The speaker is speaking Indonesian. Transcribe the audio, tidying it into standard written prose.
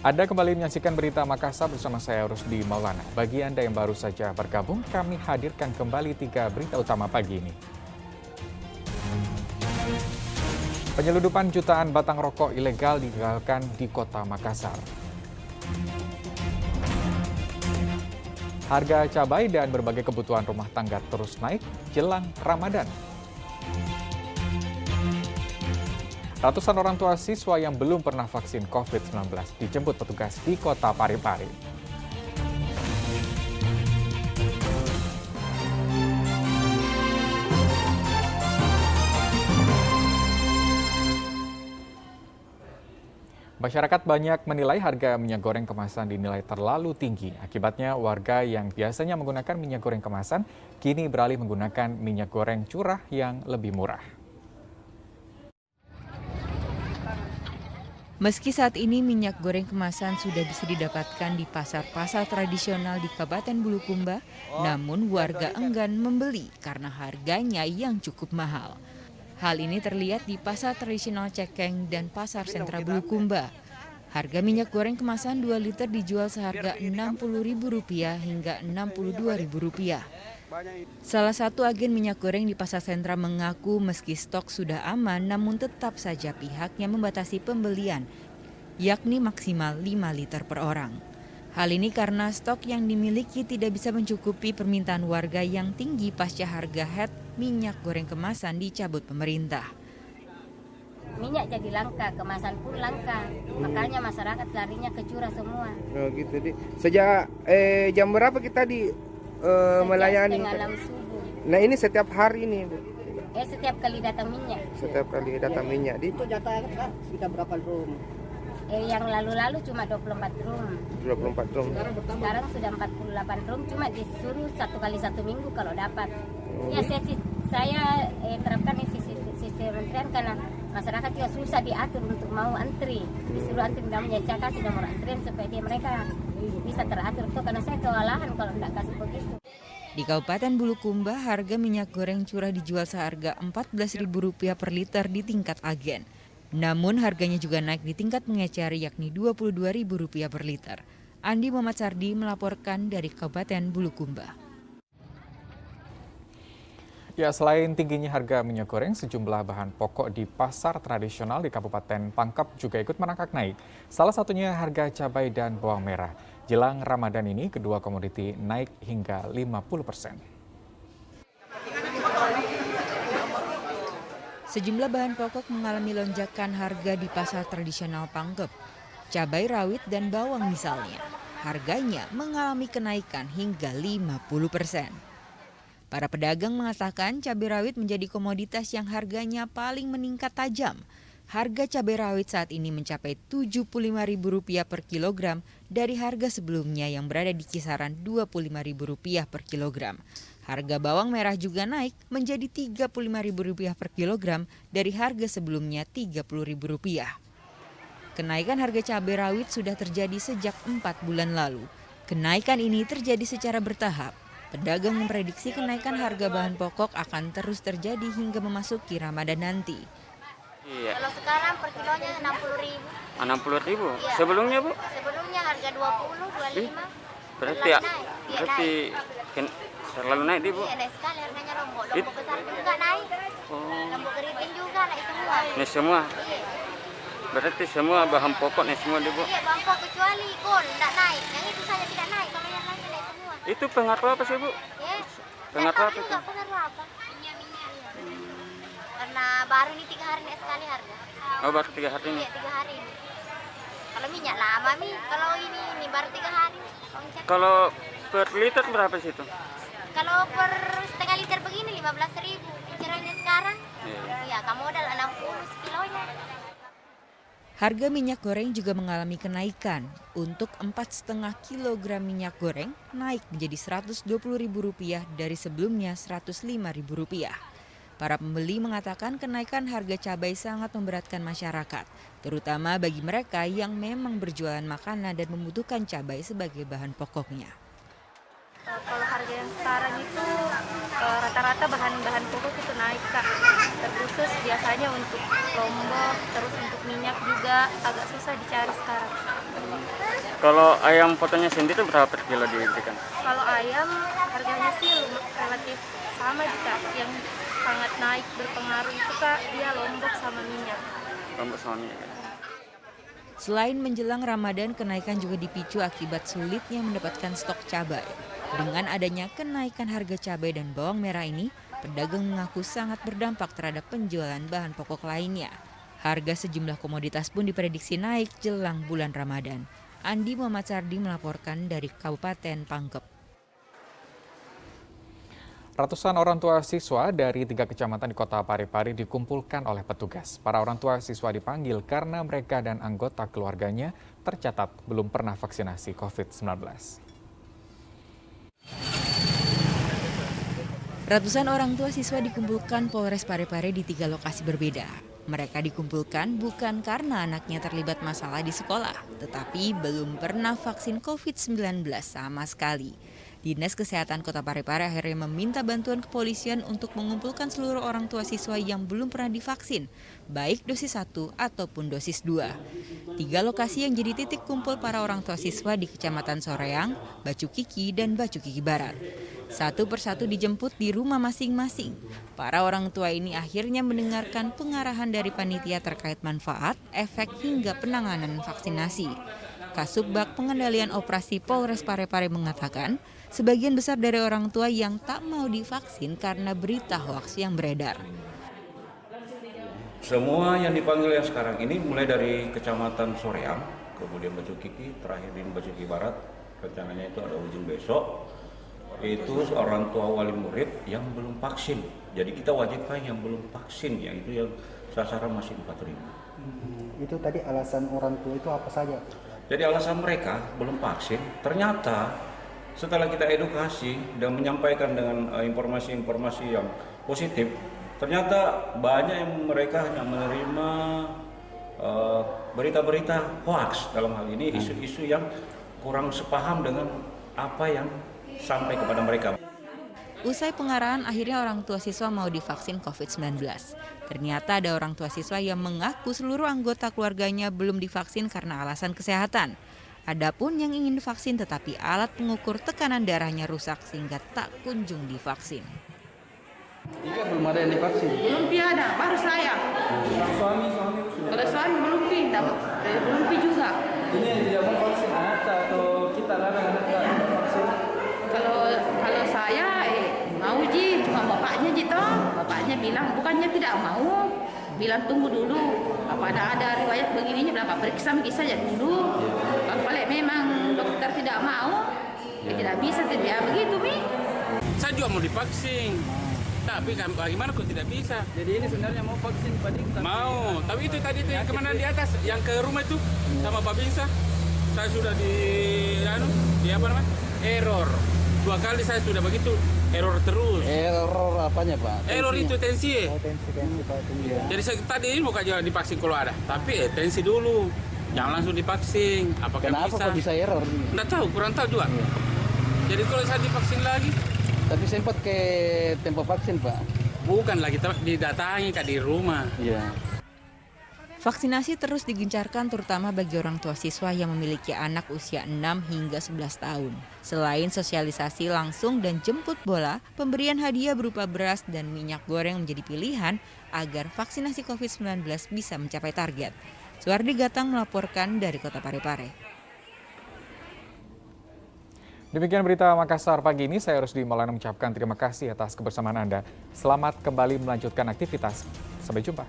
Anda kembali menyaksikan berita Makassar bersama saya Rusdi Maulana. Bagi Anda yang baru saja bergabung, kami hadirkan kembali 3 berita utama pagi ini. Penyeludupan jutaan batang rokok ilegal digagalkan di kota Makassar. Harga cabai dan berbagai kebutuhan rumah tangga terus naik jelang Ramadan. Ratusan orang tua siswa yang belum pernah vaksin COVID-19 dijemput petugas di kota Parepare. Masyarakat banyak menilai harga minyak goreng kemasan dinilai terlalu tinggi. Akibatnya warga yang biasanya menggunakan minyak goreng kemasan kini beralih menggunakan minyak goreng curah yang lebih murah. Meski saat ini minyak goreng kemasan sudah bisa didapatkan di pasar-pasar tradisional di Kabupaten Bulukumba, namun warga enggan membeli karena harganya yang cukup mahal. Hal ini terlihat di pasar tradisional Cekeng dan pasar sentra Bulukumba. Harga minyak goreng kemasan 2 liter dijual seharga Rp60.000 hingga Rp62.000. Salah satu agen minyak goreng di pasar sentra mengaku meski stok sudah aman namun tetap saja pihaknya membatasi pembelian, yakni maksimal 5 liter per orang. Hal ini karena stok yang dimiliki tidak bisa mencukupi permintaan warga yang tinggi pasca harga head minyak goreng kemasan dicabut pemerintah. Minyak jadi langka, kemasan pun langka, makanya masyarakat larinya ke curah semua. Oh gitu deh. Sejak jam berapa kita melayani? Setengah 6 subuh. Nah ini setiap hari ini, Bu. Setiap kali datang minyak. Setiap kali datang minyak di. Itu jatah sudah berapa drum? Yang lalu-lalu cuma 24 drum. 24 drum. Sekarang sudah 48 drum, cuma disuruh 1 kali 1 minggu kalau dapat. Ya saya terapkan sistem antrian karena masyarakat juga susah diatur untuk mau antri. Disuruh antri dalam saya kasih nomor antrian supaya mereka bisa teratur tuh karena saya kewalahan kalau tidak kasih begitu. Di Kabupaten Bulukumba, harga minyak goreng curah dijual seharga Rp14.000 per liter di tingkat agen. Namun harganya juga naik di tingkat pengecer yakni Rp22.000 per liter. Andi Muhammad Sardi melaporkan dari Kabupaten Bulukumba. Ya, selain tingginya harga minyak goreng, sejumlah bahan pokok di pasar tradisional di Kabupaten Pangkep juga ikut merangkak naik. Salah satunya harga cabai dan bawang merah. Jelang Ramadan ini, kedua komoditi naik hingga 50%. Sejumlah bahan pokok mengalami lonjakan harga di pasar tradisional Pangkep. Cabai rawit dan bawang misalnya, harganya mengalami kenaikan hingga 50%. Para pedagang mengatakan cabai rawit menjadi komoditas yang harganya paling meningkat tajam. Harga cabai rawit saat ini mencapai Rp75.000 per kilogram dari harga sebelumnya yang berada di kisaran Rp25.000 per kilogram. Harga bawang merah juga naik menjadi Rp35.000 per kilogram dari harga sebelumnya Rp30.000. Kenaikan harga cabai rawit sudah terjadi sejak 4 bulan lalu. Kenaikan ini terjadi secara bertahap. Pedagang memprediksi kenaikan harga bahan pokok akan terus terjadi hingga memasuki Ramadan nanti. Iya. Kalau sekarang per kilonya Rp60.000. Rp60.000? Iya. Sebelumnya, Bu? Sebelumnya harga Rp20, Rp25. Berarti terlalu naik, Bu? Iya, naik sekali harganya lombok. Lombok besar juga naik. Oh. Lombok keriting juga naik semua. Naik semua? Iya. Berarti semua bahan pokok naik semua, Bu? Iya, bahan pokok kecuali kol tidak naik. Yang itu saja tidak naik, kalau yang lain naik semua. Itu pengaruh apa sih, Bu? Ya. Pengaruh apa juga itu? pengaruh apa? Minyak. Karena baru ini 3 hari naik sekali harga. Oh, baru 3 hari ini? Iya, 3 hari ini. Kalau minyak lama, kalau ini baru 3 hari. Kalau per liter berapa sih itu? Kalau per setengah liter begini 15.000. Incerannya sekarang, iya, kamu modal 60 kilonya. Harga minyak goreng juga mengalami kenaikan. Untuk 4,5 kg minyak goreng naik menjadi Rp120.000 dari sebelumnya Rp105.000. Para pembeli mengatakan kenaikan harga cabai sangat memberatkan masyarakat, terutama bagi mereka yang memang berjualan makanan dan membutuhkan cabai sebagai bahan pokoknya. Kalau harga yang sekarang itu rata-rata bahan-bahan pokok itu naik Kak. Terkhusus biasanya untuk lombok, terus untuk minyak juga agak susah dicari sekarang. Kalau ayam potongnya sendiri berapa per kilo diberikan? Kalau ayam harganya sih relatif sama juga. Yang sangat naik berpengaruh itu Kak, dia lombok sama minyak. Lombok sama minyak. Selain menjelang Ramadan, kenaikan juga dipicu akibat sulitnya mendapatkan stok cabai. Dengan adanya kenaikan harga cabai dan bawang merah ini, pedagang mengaku sangat berdampak terhadap penjualan bahan pokok lainnya. Harga sejumlah komoditas pun diprediksi naik jelang bulan Ramadan. Andi Muhammad Sardi melaporkan dari Kabupaten Pangkep. Ratusan orang tua siswa dari 3 kecamatan di Kota Parepare dikumpulkan oleh petugas. Para orang tua siswa dipanggil karena mereka dan anggota keluarganya tercatat belum pernah vaksinasi COVID-19. Ratusan orang tua siswa dikumpulkan Polres Parepare di 3 lokasi berbeda. Mereka dikumpulkan bukan karena anaknya terlibat masalah di sekolah, tetapi belum pernah vaksin COVID-19 sama sekali. Dinas Kesehatan Kota Parepare akhirnya meminta bantuan kepolisian untuk mengumpulkan seluruh orang tua siswa yang belum pernah divaksin, baik dosis 1 ataupun dosis 2. 3 lokasi yang jadi titik kumpul para orang tua siswa di Kecamatan Soreang, Bacukiki, dan Bacukiki Barat. Satu persatu dijemput di rumah masing-masing. Para orang tua ini akhirnya mendengarkan pengarahan dari panitia terkait manfaat, efek hingga penanganan vaksinasi. Kasubag Pengendalian Operasi Polres Parepare mengatakan, sebagian besar dari orang tua yang tak mau divaksin karena berita hoaks yang beredar. Semua yang dipanggil yang sekarang ini mulai dari Kecamatan Soreang, kemudian Bacukiki, terakhir di Bacukiki Barat, rencananya itu ada ujung besok. Itu orang tua wali murid yang belum vaksin. Jadi kita wajibkan yang belum vaksin, yaitu yang sasaran masih 4.000. Itu tadi alasan orang tua itu apa saja? Jadi alasan mereka belum vaksin, ternyata setelah kita edukasi dan menyampaikan dengan informasi-informasi yang positif, ternyata banyak yang mereka hanya menerima berita-berita hoaks, dalam hal ini isu-isu yang kurang sepaham dengan apa yang sampai kepada mereka. Usai pengarahan, akhirnya orang tua siswa mau divaksin COVID-19. Ternyata ada orang tua siswa yang mengaku seluruh anggota keluarganya belum divaksin karena alasan kesehatan. Adapun yang ingin divaksin tetapi alat pengukur tekanan darahnya rusak sehingga tak kunjung divaksin. Iya, belum ada yang divaksin. Belum ada, baru saya. Suami Kalau suami belum juga. Ini yang tidak mau vaksin anak atau kita larang anak vaksin? Kalau saya mau Ji, cuma bapaknya bapaknya bilang bukannya tidak mau, bilang tunggu dulu. Apa ada riwayat begininya, berapa periksa saja dulu. Kalau memang dokter tidak mau, ya tidak bisa tidak begitu Mi. Saya juga mau divaksin, tapi bagaimana kok tidak bisa? Jadi ini sebenarnya mau vaksin Pak Dik? Mau, tapi itu tadi itu yang kemana di atas, yang ke rumah itu sama Pak Binsa, saya sudah di error. 2 kali saya sudah begitu, error terus. Error apanya Pak? Error itu tensi. Tensi Pak. Ya. Jadi tadi ini bukan jangan divaksin kalau ada, tapi tensi dulu. Jangan langsung divaksin. Apakah Kenapa bisa? kok bisa error? Nggak tahu, kurang tahu juga. Jadi kalau saya divaksin lagi, Tapi sempat ke tempat vaksin Pak? bukan lagi didatangi di rumah. Iya. Vaksinasi terus digencarkan terutama bagi orang tua siswa yang memiliki anak usia 6 hingga 11 tahun. Selain sosialisasi langsung dan jemput bola, pemberian hadiah berupa beras dan minyak goreng menjadi pilihan agar vaksinasi COVID-19 bisa mencapai target. Suwardi Gatang melaporkan dari Kota Parepare. Demikian berita Makassar pagi ini, saya Rusdi Maulana mengucapkan terima kasih atas kebersamaan Anda. Selamat kembali melanjutkan aktivitas. Sampai jumpa.